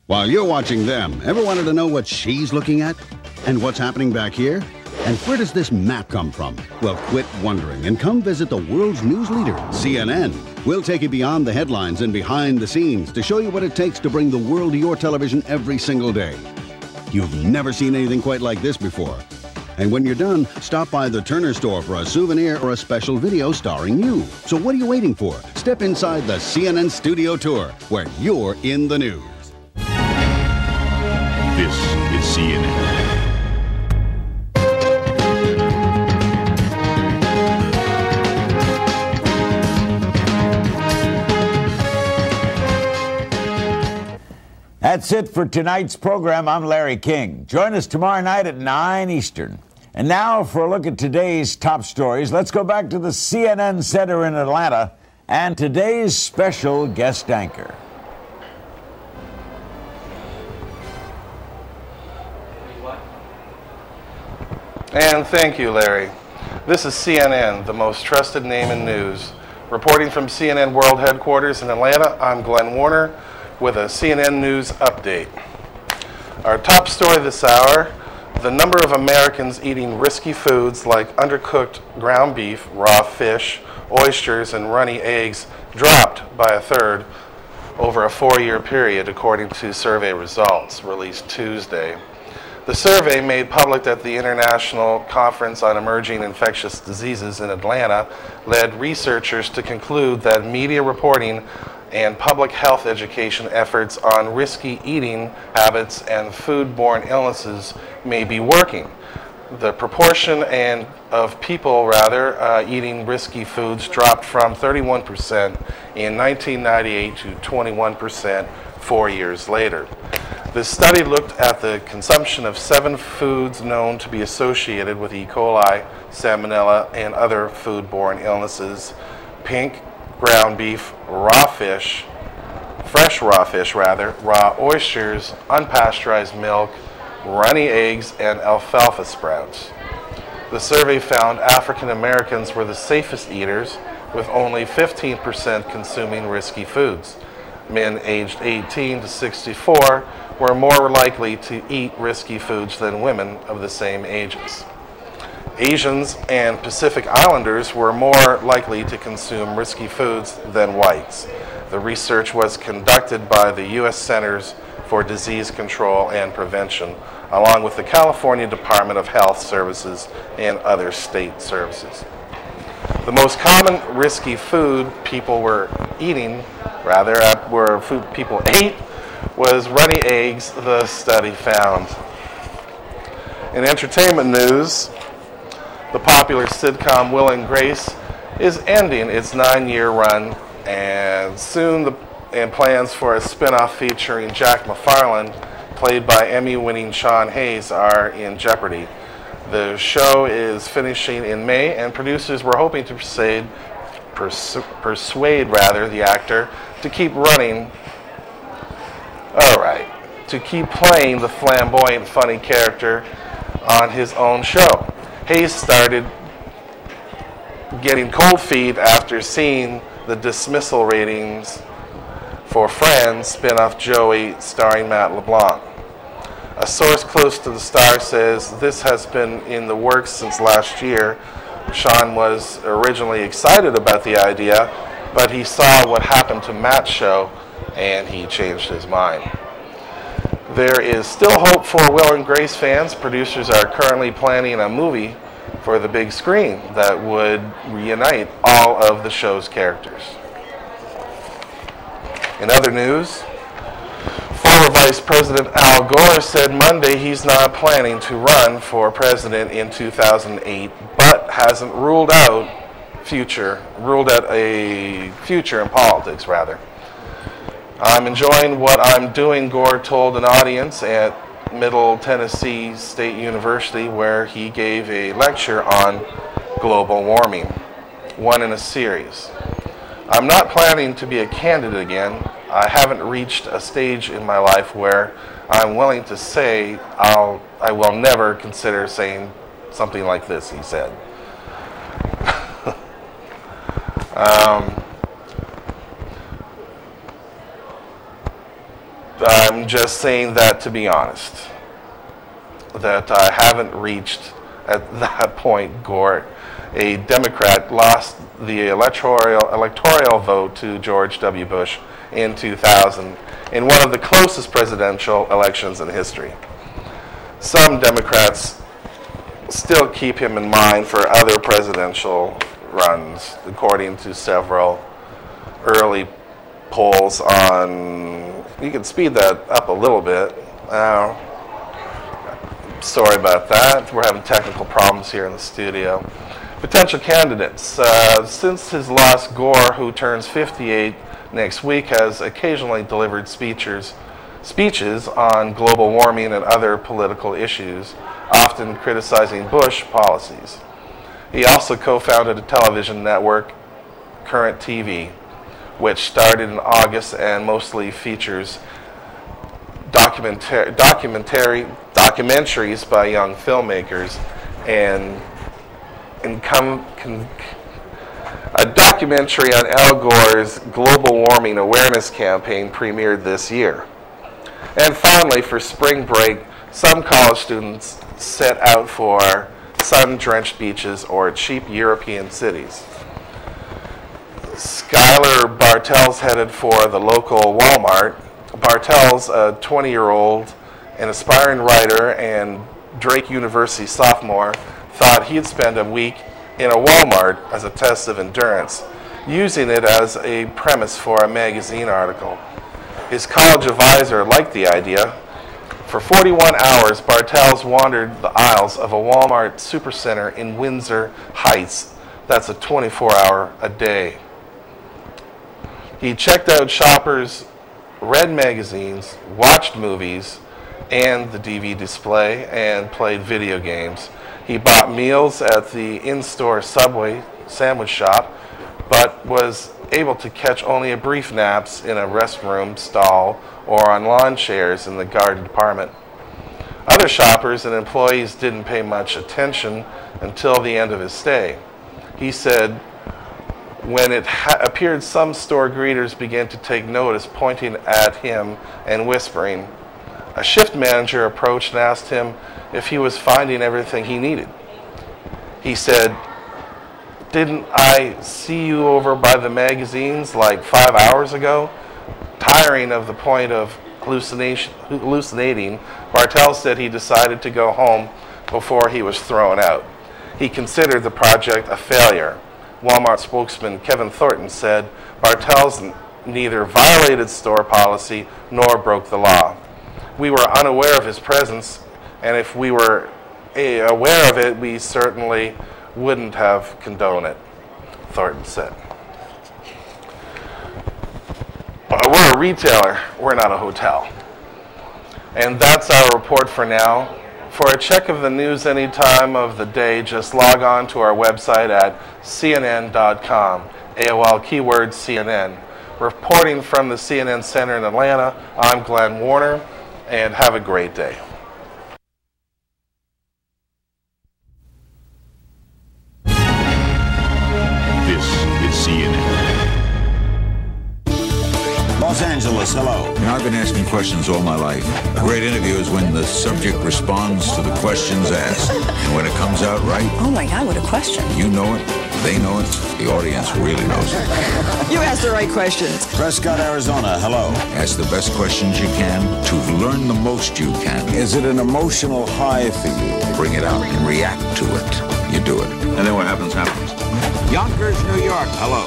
While you're watching them, ever wanted to know what she's looking at? And what's happening back here? And where does this map come from? Well, quit wondering and come visit the world's news leader, CNN. We'll take you beyond the headlines and behind the scenes to show you what it takes to bring the world to your television every single day. You've never seen anything quite like this before. And when you're done, stop by the Turner store for a souvenir or a special video starring you. So what are you waiting for? Step inside the CNN Studio Tour, where you're in the news. This is CNN. That's it for tonight's program. I'm Larry King. Join us tomorrow night at 9 Eastern. And now for a look at today's top stories, let's go back to the CNN Center in Atlanta and today's special guest anchor. And thank you, Larry. This is CNN, the most trusted name in news. Reporting from CNN World Headquarters in Atlanta, I'm Glen Warner with a CNN News update. Our top story this hour, the number of Americans eating risky foods like undercooked ground beef, raw fish, oysters, and runny eggs dropped by a third over a 4-year period, according to survey results released Tuesday. The survey, made public at the International Conference on Emerging Infectious Diseases in Atlanta, led researchers to conclude that media reporting and public health education efforts on risky eating habits and foodborne illnesses may be working. The proportion of people eating risky foods dropped from 31% in 1998 to 21% 4 years later. The study looked at the consumption of 7 foods known to be associated with E. coli, salmonella, and other foodborne illnesses: pink ground beef, raw fish, fresh raw fish, raw oysters, unpasteurized milk, runny eggs, and alfalfa sprouts. The survey found African Americans were the safest eaters, with only 15% consuming risky foods. Men aged 18 to 64 were more likely to eat risky foods than women of the same ages. Asians and Pacific Islanders were more likely to consume risky foods than whites. The research was conducted by the U.S. Centers for Disease Control and Prevention, along with the California Department of Health Services and other state services. The most common risky food people ate was runny eggs, the study found. In entertainment news, the popular sitcom Will and Grace is ending its 9-year run, and plans for a spin-off featuring Jack McFarland, played by Emmy-winning Sean Hayes, are in jeopardy. The show is finishing in May, and producers were hoping to persuade the actor to keep playing the flamboyant, funny character on his own show. Hayes started getting cold feet after seeing the dismissal ratings for Friends spin-off Joey, starring Matt LeBlanc. A source close to the star says this has been in the works since last year. Sean was originally excited about the idea, but he saw what happened to Matt's show and he changed his mind. There is still hope for Will and Grace fans. Producers are currently planning a movie for the big screen that would reunite all of the show's characters. In other news, former Vice President Al Gore said Monday he's not planning to run for president in 2008, but hasn't ruled out a future in politics, I'm enjoying what I'm doing, Gore told an audience at Middle Tennessee State University, where he gave a lecture on global warming, one in a series. I'm not planning to be a candidate again. I haven't reached a stage in my life where I'm willing to say I will never consider saying something like this, he said. I'm just saying that to be honest. That I haven't reached at that point, Gore. A Democrat lost the electoral vote to George W. Bush in 2000 in one of the closest presidential elections in history. Some Democrats still keep him in mind for other presidential runs, according to several early polls on, you can speed that up a little bit. Sorry about that. We're having technical problems here in the studio. Potential candidates. Since his loss, Gore, who turns 58 next week, has occasionally delivered speeches on global warming and other political issues, often criticizing Bush policies. He also co-founded a television network, Current TV, which started in August and mostly features documentaries by young filmmakers, and a documentary on Al Gore's global warming awareness campaign premiered this year. And finally, for spring break, some college students set out for sun-drenched beaches or cheap European cities. Skylar Bartels headed for the local Walmart. Bartels, a 20-year-old, an aspiring writer and Drake University sophomore, thought he'd spend a week in a Walmart as a test of endurance, using it as a premise for a magazine article. His college advisor liked the idea. For 41 hours, Bartels wandered the aisles of a Walmart supercenter in Windsor Heights. That's a 24-hour a day. He checked out shoppers, read magazines, watched movies and the DVD display, and played video games. He bought meals at the in-store Subway sandwich shop, but was able to catch only a brief naps in a restroom stall or on lawn chairs in the garden department. Other shoppers and employees didn't pay much attention until the end of his stay. He said, when it appeared, some store greeters began to take notice, pointing at him and whispering. A shift manager approached and asked him if he was finding everything he needed. He said, "Didn't I see you over by the magazines like 5 hours ago?" Tiring of the point of hallucinating, Bartels said he decided to go home before he was thrown out. He considered the project a failure. Walmart spokesman Kevin Thornton said Bartels neither violated store policy nor broke the law. We were unaware of his presence, and if we were aware of it, we certainly wouldn't have condoned it, Thornton said. We're a retailer, we're not a hotel. And that's our report for now. For a check of the news any time of the day, just log on to our website at cnn.com, AOL keyword CNN. Reporting from the CNN Center in Atlanta, I'm Glen Warner, and have a great day. This is CNN. Los Angeles, hello. You know, I've been asking questions all my life. A great interview is when the subject responds to the questions asked. And when it comes out right, Oh my God, what a question. you know it, they know it, the audience really knows it. You asked the right questions. Prescott, Arizona, hello. Ask the best questions you can to learn the most you can. Is it an emotional high for you? Bring it out and react to it. You do it. And then what happens, happens. Yonkers, New York, hello.